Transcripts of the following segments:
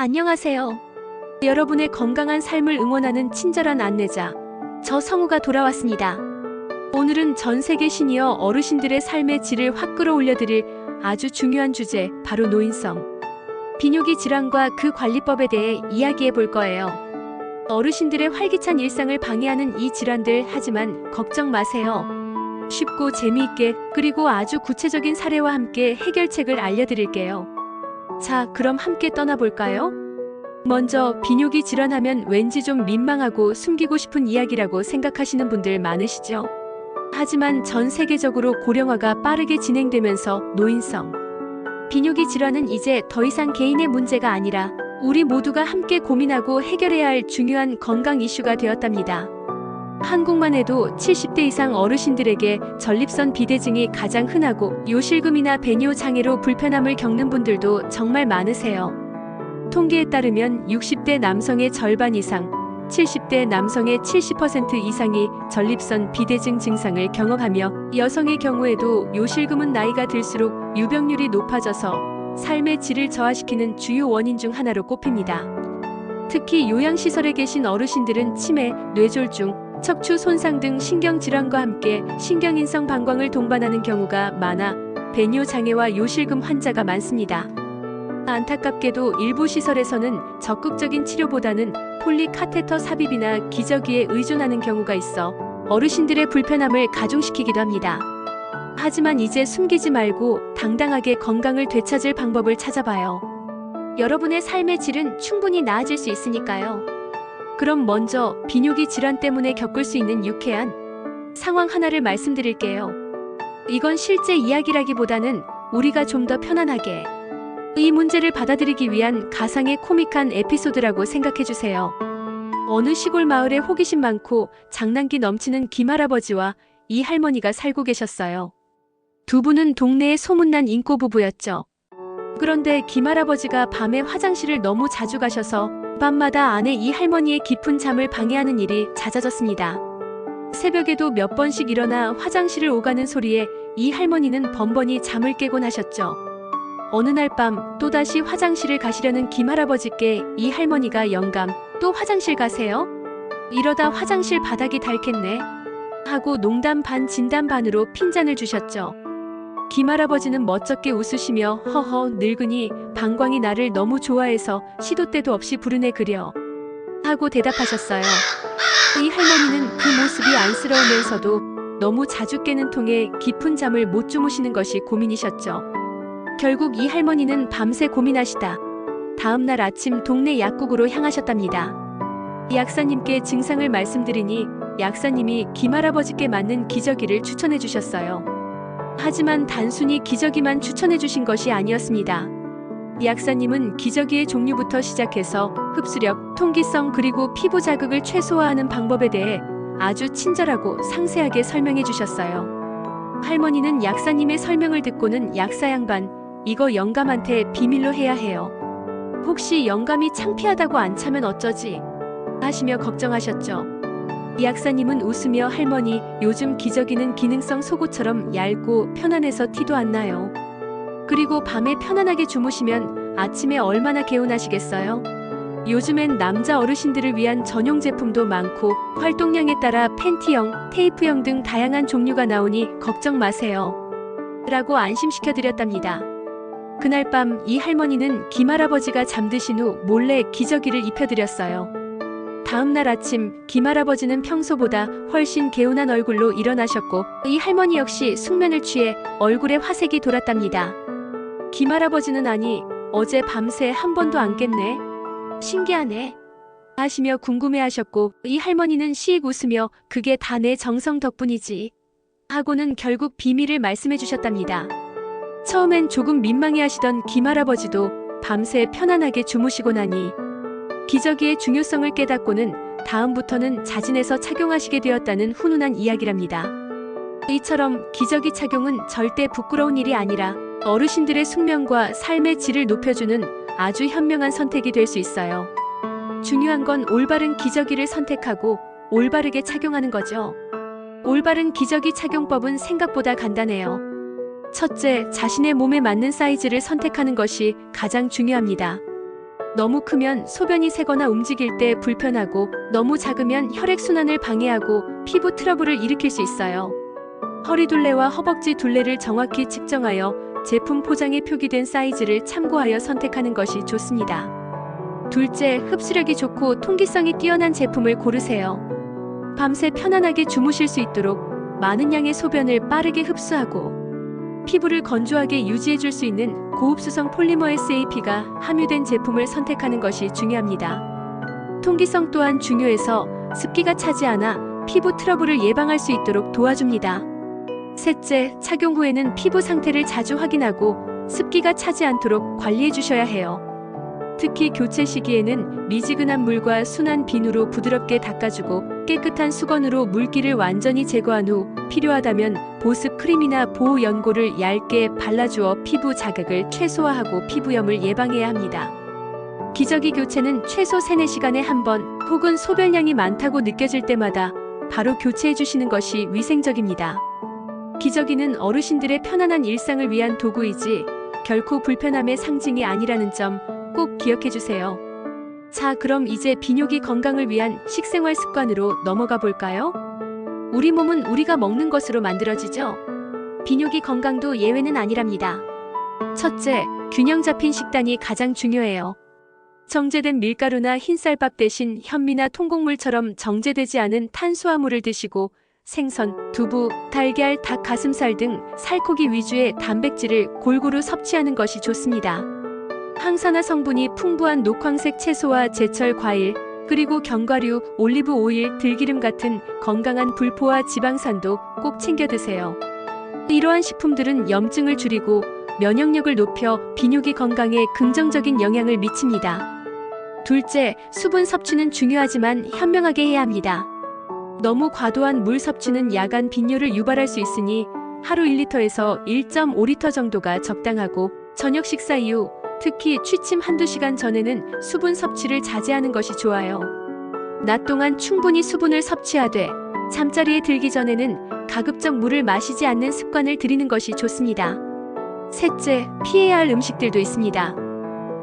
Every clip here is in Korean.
안녕하세요. 여러분의 건강한 삶을 응원하는 친절한 안내자, 저 성우가 돌아왔습니다. 오늘은 전 세계 시니어 어르신들의 삶의 질을 확 끌어올려드릴 아주 중요한 주제, 바로 노인성, 비뇨기 질환과 그 관리법에 대해 이야기해 볼 거예요. 어르신들의 활기찬 일상을 방해하는 이 질환들, 하지만 걱정 마세요. 쉽고 재미있게, 그리고 아주 구체적인 사례와 함께 해결책을 알려드릴게요. 자, 그럼 함께 떠나볼까요? 먼저 비뇨기 질환하면 왠지 좀 민망하고 숨기고 싶은 이야기라고 생각하시는 분들 많으시죠? 하지만 전 세계적으로 고령화가 빠르게 진행되면서 노인성, 비뇨기 질환은 이제 더 이상 개인의 문제가 아니라 우리 모두가 함께 고민하고 해결해야 할 중요한 건강 이슈가 되었답니다. 한국만 해도 70대 이상 어르신들에게 전립선 비대증이 가장 흔하고 요실금이나 배뇨 장애로 불편함을 겪는 분들도 정말 많으세요. 통계에 따르면 60대 남성의 절반 이상, 70대 남성의 70% 이상이 전립선 비대증 증상을 경험하며, 여성의 경우에도 요실금은 나이가 들수록 유병률이 높아져서 삶의 질을 저하시키는 주요 원인 중 하나로 꼽힙니다. 특히 요양시설에 계신 어르신들은 치매, 뇌졸중, 척추 손상 등 신경질환과 함께 신경인성 방광을 동반하는 경우가 많아 배뇨 장애와 요실금 환자가 많습니다. 안타깝게도 일부 시설에서는 적극적인 치료보다는 폴리카테터 삽입이나 기저귀에 의존하는 경우가 있어 어르신들의 불편함을 가중시키기도 합니다. 하지만 이제 숨기지 말고 당당하게 건강을 되찾을 방법을 찾아봐요. 여러분의 삶의 질은 충분히 나아질 수 있으니까요. 그럼 먼저 비뇨기 질환 때문에 겪을 수 있는 유쾌한 상황 하나를 말씀드릴게요. 이건 실제 이야기라기보다는 우리가 좀 더 편안하게 이 문제를 받아들이기 위한 가상의 코믹한 에피소드라고 생각해주세요. 어느 시골 마을에 호기심 많고 장난기 넘치는 김할아버지와 이 할머니가 살고 계셨어요. 두 분은 동네에 소문난 인꼬 부부였죠. 그런데 김할아버지가 밤에 화장실을 너무 자주 가셔서 밤마다 아내 이 할머니의 깊은 잠을 방해하는 일이 잦아졌습니다. 새벽에도 몇 번씩 일어나 화장실을 오가는 소리에 이 할머니는 번번이 잠을 깨곤 하셨죠. 어느 날 밤 또다시 화장실을 가시려는 김할아버지께 이 할머니가 영감, 또 화장실 가세요? 이러다 화장실 바닥이 닳겠네 하고 농담 반 진담 반으로 핀잔을 주셨죠. 김할아버지는 멋쩍게 웃으시며 허허 늙은이 방광이 나를 너무 좋아해서 시도 때도 없이 부르네 그려 하고 대답하셨어요. 이 할머니는 그 모습이 안쓰러우면서도 너무 자주 깨는 통에 깊은 잠을 못 주무시는 것이 고민이셨죠. 결국 이 할머니는 밤새 고민하시다 다음날 아침 동네 약국으로 향하셨답니다. 약사님께 증상을 말씀드리니 약사님이 김할아버지께 맞는 기저귀를 추천해 주셨어요. 하지만 단순히 기저귀만 추천해 주신 것이 아니었습니다. 약사님은 기저귀의 종류부터 시작해서 흡수력, 통기성 그리고 피부 자극을 최소화하는 방법에 대해 아주 친절하고 상세하게 설명해 주셨어요. 할머니는 약사님의 설명을 듣고는 약사 양반, 이거 영감한테 비밀로 해야 해요. 혹시 영감이 창피하다고 안 차면 어쩌지? 하시며 걱정하셨죠. 약사님은 웃으며 할머니, 요즘 기저귀는 기능성 속옷처럼 얇고 편안해서 티도 안 나요. 그리고 밤에 편안하게 주무시면 아침에 얼마나 개운하시겠어요? 요즘엔 남자 어르신들을 위한 전용 제품도 많고 활동량에 따라 팬티형, 테이프형 등 다양한 종류가 나오니 걱정 마세요 라고 안심시켜드렸답니다. 그날 밤 이 할머니는 김할아버지가 잠드신 후 몰래 기저귀를 입혀드렸어요. 다음날 아침 김할아버지는 평소보다 훨씬 개운한 얼굴로 일어나셨고 이 할머니 역시 숙면을 취해 얼굴에 화색이 돌았답니다. 김할아버지는 아니, 어제 밤새 한 번도 안 깼네? 신기하네 하시며 궁금해하셨고 이 할머니는 시익 웃으며 그게 다 내 정성 덕분이지 하고는 결국 비밀을 말씀해 주셨답니다. 처음엔 조금 민망해하시던 김할아버지도 밤새 편안하게 주무시고 나니 기저귀의 중요성을 깨닫고는 다음부터는 자진해서 착용하시게 되었다는 훈훈한 이야기랍니다. 이처럼 기저귀 착용은 절대 부끄러운 일이 아니라 어르신들의 숙면과 삶의 질을 높여주는 아주 현명한 선택이 될 수 있어요. 중요한 건 올바른 기저귀를 선택하고 올바르게 착용하는 거죠. 올바른 기저귀 착용법은 생각보다 간단해요. 첫째, 자신의 몸에 맞는 사이즈를 선택하는 것이 가장 중요합니다. 너무 크면 소변이 새거나 움직일 때 불편하고 너무 작으면 혈액순환을 방해하고 피부 트러블을 일으킬 수 있어요. 허리둘레와 허벅지 둘레를 정확히 측정하여 제품 포장에 표기된 사이즈를 참고하여 선택하는 것이 좋습니다. 둘째, 흡수력이 좋고 통기성이 뛰어난 제품을 고르세요. 밤새 편안하게 주무실 수 있도록 많은 양의 소변을 빠르게 흡수하고 피부를 건조하게 유지해줄 수 있는 고흡수성 폴리머 SAP가 함유된 제품을 선택하는 것이 중요합니다. 통기성 또한 중요해서 습기가 차지 않아 피부 트러블을 예방할 수 있도록 도와줍니다. 셋째, 착용 후에는 피부 상태를 자주 확인하고 습기가 차지 않도록 관리해 주셔야 해요. 특히 교체 시기에는 미지근한 물과 순한 비누로 부드럽게 닦아주고 깨끗한 수건으로 물기를 완전히 제거한 후 필요하다면 보습 크림이나 보호 연고를 얇게 발라주어 피부 자극을 최소화하고 피부염을 예방해야 합니다. 기저귀 교체는 최소 3-4시간에 한 번 혹은 소변량이 많다고 느껴질 때마다 바로 교체해 주시는 것이 위생적입니다. 기저귀는 어르신들의 편안한 일상을 위한 도구이지 결코 불편함의 상징이 아니라는 점 꼭 기억해 주세요. 자, 그럼 이제 비뇨기 건강을 위한 식생활 습관으로 넘어가 볼까요? 우리 몸은 우리가 먹는 것으로 만들어지죠. 비뇨기 건강도 예외는 아니랍니다. 첫째, 균형 잡힌 식단이 가장 중요해요. 정제된 밀가루나 흰쌀밥 대신 현미나 통곡물처럼 정제되지 않은 탄수화물을 드시고 생선, 두부, 달걀, 닭 가슴살 등 살코기 위주의 단백질을 골고루 섭취하는 것이 좋습니다. 항산화 성분이 풍부한 녹황색 채소와 제철 과일, 그리고 견과류, 올리브 오일, 들기름 같은 건강한 불포화 지방산도 꼭 챙겨 드세요. 이러한 식품들은 염증을 줄이고 면역력을 높여 비뇨기 건강에 긍정적인 영향을 미칩니다. 둘째, 수분 섭취는 중요하지만 현명하게 해야 합니다. 너무 과도한 물 섭취는 야간 빈뇨를 유발할 수 있으니 하루 1리터에서 1.5리터 정도가 적당하고 저녁 식사 이후 특히 취침 1-2시간 전에는 수분 섭취를 자제하는 것이 좋아요. 낮 동안 충분히 수분을 섭취하되 잠자리에 들기 전에는 가급적 물을 마시지 않는 습관을 들이는 것이 좋습니다. 셋째, 피해야 할 음식들도 있습니다.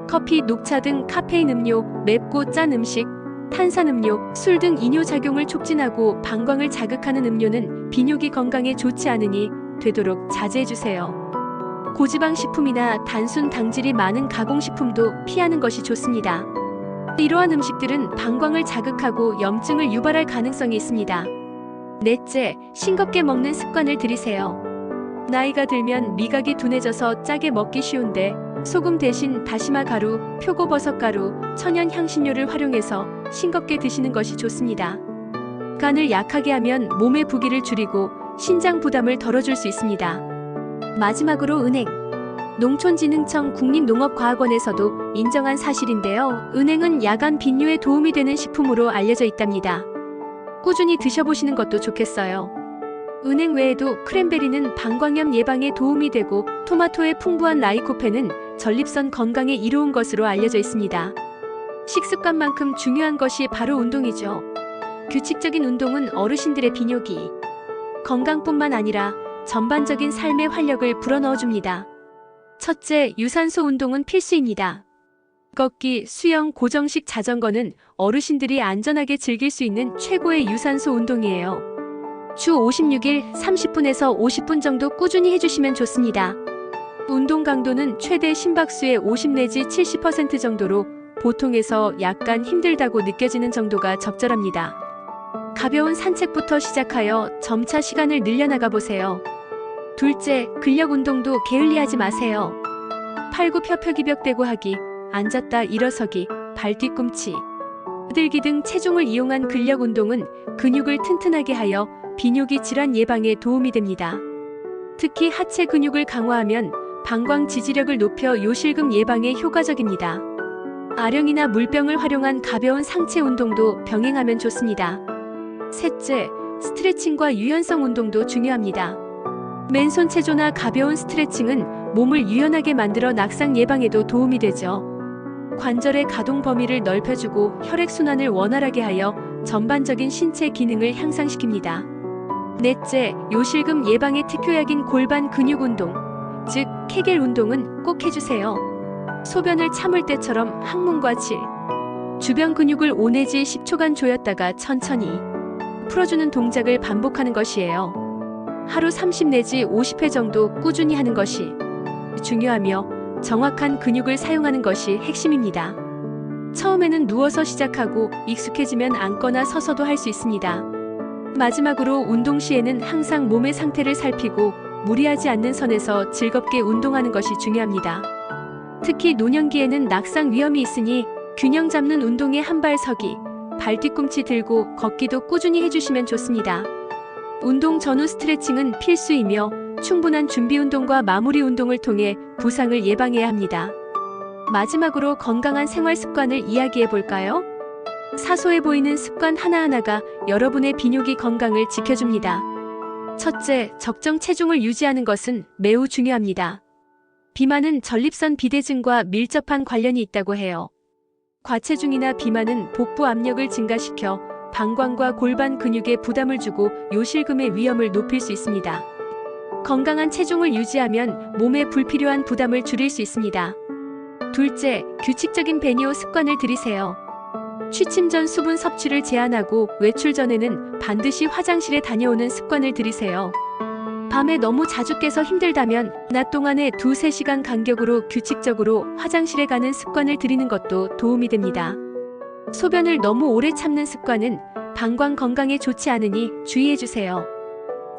커피, 녹차 등 카페인 음료, 맵고 짠 음식, 탄산음료, 술 등 이뇨작용을 촉진하고 방광을 자극하는 음료는 비뇨기 건강에 좋지 않으니 되도록 자제해주세요. 고지방 식품이나 단순 당질이 많은 가공식품도 피하는 것이 좋습니다. 이러한 음식들은 방광을 자극하고 염증을 유발할 가능성이 있습니다. 넷째, 싱겁게 먹는 습관을 들이세요. 나이가 들면 미각이 둔해져서 짜게 먹기 쉬운데 소금 대신 다시마 가루, 표고버섯 가루, 천연 향신료를 활용해서 싱겁게 드시는 것이 좋습니다. 간을 약하게 하면 몸의 부기를 줄이고 신장 부담을 덜어줄 수 있습니다. 마지막으로 은행. 농촌진흥청 국립농업과학원에서도 인정한 사실인데요. 은행은 야간 빈뇨에 도움이 되는 식품으로 알려져 있답니다. 꾸준히 드셔보시는 것도 좋겠어요. 은행 외에도 크랜베리는 방광염 예방에 도움이 되고 토마토의 풍부한 라이코펜은 전립선 건강에 이로운 것으로 알려져 있습니다. 식습관만큼 중요한 것이 바로 운동이죠. 규칙적인 운동은 어르신들의 비뇨기 건강뿐만 아니라 전반적인 삶의 활력을 불어넣어줍니다. 첫째, 유산소 운동은 필수입니다. 걷기, 수영, 고정식 자전거는 어르신들이 안전하게 즐길 수 있는 최고의 유산소 운동이에요. 주 56일 30분에서 50분 정도 꾸준히 해주시면 좋습니다. 운동 강도는 최대 심박수의 50 내지 70% 정도로 보통에서 약간 힘들다고 느껴지는 정도가 적절합니다. 가벼운 산책부터 시작하여 점차 시간을 늘려나가 보세요. 둘째, 근력 운동도 게을리하지 마세요. 팔굽혀펴기벽 대고 하기, 앉았다 일어서기, 발 뒤꿈치, 들기 등 체중을 이용한 근력 운동은 근육을 튼튼하게 하여 비뇨기 질환 예방에 도움이 됩니다. 특히 하체 근육을 강화하면 방광 지지력을 높여 요실금 예방에 효과적입니다. 아령이나 물병을 활용한 가벼운 상체 운동도 병행하면 좋습니다. 셋째, 스트레칭과 유연성 운동도 중요합니다. 맨손 체조나 가벼운 스트레칭은 몸을 유연하게 만들어 낙상 예방에도 도움이 되죠. 관절의 가동 범위를 넓혀주고 혈액순환을 원활하게 하여 전반적인 신체 기능을 향상시킵니다. 넷째, 요실금 예방의 특효약인 골반 근육 운동, 즉 케겔 운동은 꼭 해주세요. 소변을 참을 때처럼 항문과 질, 주변 근육을 5 내지 10초간 조였다가 천천히 풀어주는 동작을 반복하는 것이에요. 하루 30 내지 50회 정도 꾸준히 하는 것이 중요하며 정확한 근육을 사용하는 것이 핵심입니다. 처음에는 누워서 시작하고 익숙해지면 앉거나 서서도 할 수 있습니다. 마지막으로 운동 시에는 항상 몸의 상태를 살피고 무리하지 않는 선에서 즐겁게 운동하는 것이 중요합니다. 특히 노년기에는 낙상 위험이 있으니 균형 잡는 운동에 한 발 서기, 발 뒤꿈치 들고 걷기도 꾸준히 해주시면 좋습니다. 운동 전후 스트레칭은 필수이며 충분한 준비 운동과 마무리 운동을 통해 부상을 예방해야 합니다. 마지막으로 건강한 생활 습관을 이야기해 볼까요? 사소해 보이는 습관 하나하나가 여러분의 비뇨기 건강을 지켜줍니다. 첫째, 적정 체중을 유지하는 것은 매우 중요합니다. 비만은 전립선 비대증과 밀접한 관련이 있다고 해요. 과체중이나 비만은 복부 압력을 증가시켜 방광과 골반 근육에 부담을 주고 요실금의 위험을 높일 수 있습니다. 건강한 체중을 유지하면 몸에 불필요한 부담을 줄일 수 있습니다. 둘째, 규칙적인 배뇨 습관을 들이세요. 취침 전 수분 섭취를 제한하고 외출 전에는 반드시 화장실에 다녀오는 습관을 들이세요. 밤에 너무 자주 깨서 힘들다면 낮 동안에 2-3시간 간격으로 규칙적으로 화장실에 가는 습관을 들이는 것도 도움이 됩니다. 소변을 너무 오래 참는 습관은 방광 건강에 좋지 않으니 주의해주세요.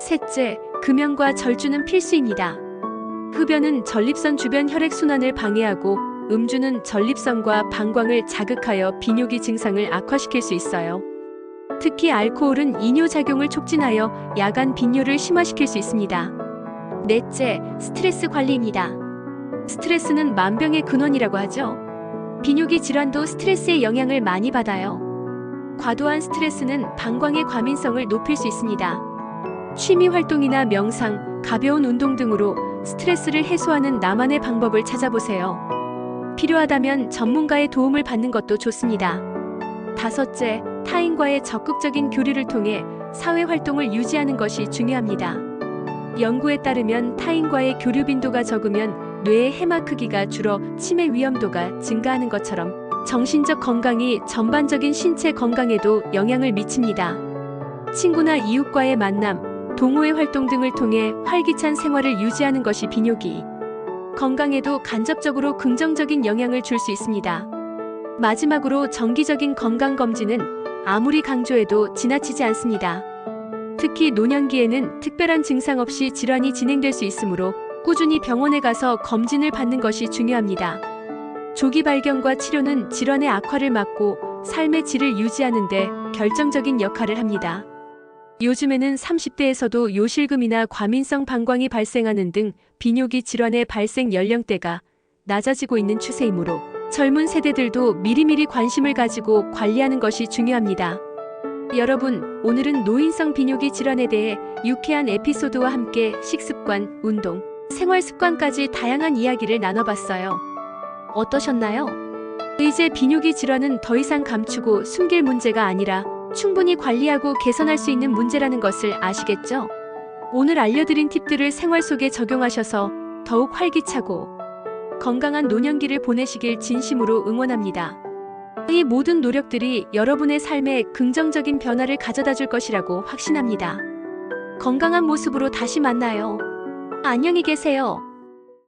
셋째, 금연과 절주는 필수입니다. 흡연은 전립선 주변 혈액순환을 방해하고 음주는 전립선과 방광을 자극하여 비뇨기 증상을 악화시킬 수 있어요. 특히 알코올은 이뇨작용을 촉진하여 야간 빈뇨를 심화시킬 수 있습니다. 넷째, 스트레스 관리입니다. 스트레스는 만병의 근원이라고 하죠. 비뇨기 질환도 스트레스의 영향을 많이 받아요. 과도한 스트레스는 방광의 과민성을 높일 수 있습니다. 취미 활동이나 명상, 가벼운 운동 등으로 스트레스를 해소하는 나만의 방법을 찾아보세요. 필요하다면 전문가의 도움을 받는 것도 좋습니다. 다섯째, 타인과의 적극적인 교류를 통해 사회 활동을 유지하는 것이 중요합니다. 연구에 따르면 타인과의 교류 빈도가 적으면 뇌의 해마 크기가 줄어 치매 위험도가 증가하는 것처럼 정신적 건강이 전반적인 신체 건강에도 영향을 미칩니다. 친구나 이웃과의 만남, 동호회 활동 등을 통해 활기찬 생활을 유지하는 것이 비뇨기 건강에도 간접적으로 긍정적인 영향을 줄 수 있습니다. 마지막으로 정기적인 건강검진은 아무리 강조해도 지나치지 않습니다. 특히 노년기에는 특별한 증상 없이 질환이 진행될 수 있으므로 꾸준히 병원에 가서 검진을 받는 것이 중요합니다. 조기 발견과 치료는 질환의 악화를 막고 삶의 질을 유지하는 데 결정적인 역할을 합니다. 요즘에는 30대에서도 요실금이나 과민성 방광이 발생하는 등 비뇨기 질환의 발생 연령대가 낮아지고 있는 추세이므로 젊은 세대들도 미리미리 관심을 가지고 관리하는 것이 중요합니다. 여러분, 오늘은 노인성 비뇨기 질환에 대해 유쾌한 에피소드와 함께 식습관, 운동, 생활 습관까지 다양한 이야기를 나눠봤어요. 어떠셨나요? 이제 비뇨기 질환은 더 이상 감추고 숨길 문제가 아니라 충분히 관리하고 개선할 수 있는 문제라는 것을 아시겠죠? 오늘 알려드린 팁들을 생활 속에 적용하셔서 더욱 활기차고 건강한 노년기를 보내시길 진심으로 응원합니다. 이 모든 노력들이 여러분의 삶에 긍정적인 변화를 가져다 줄 것이라고 확신합니다. 건강한 모습으로 다시 만나요. 안녕히 계세요.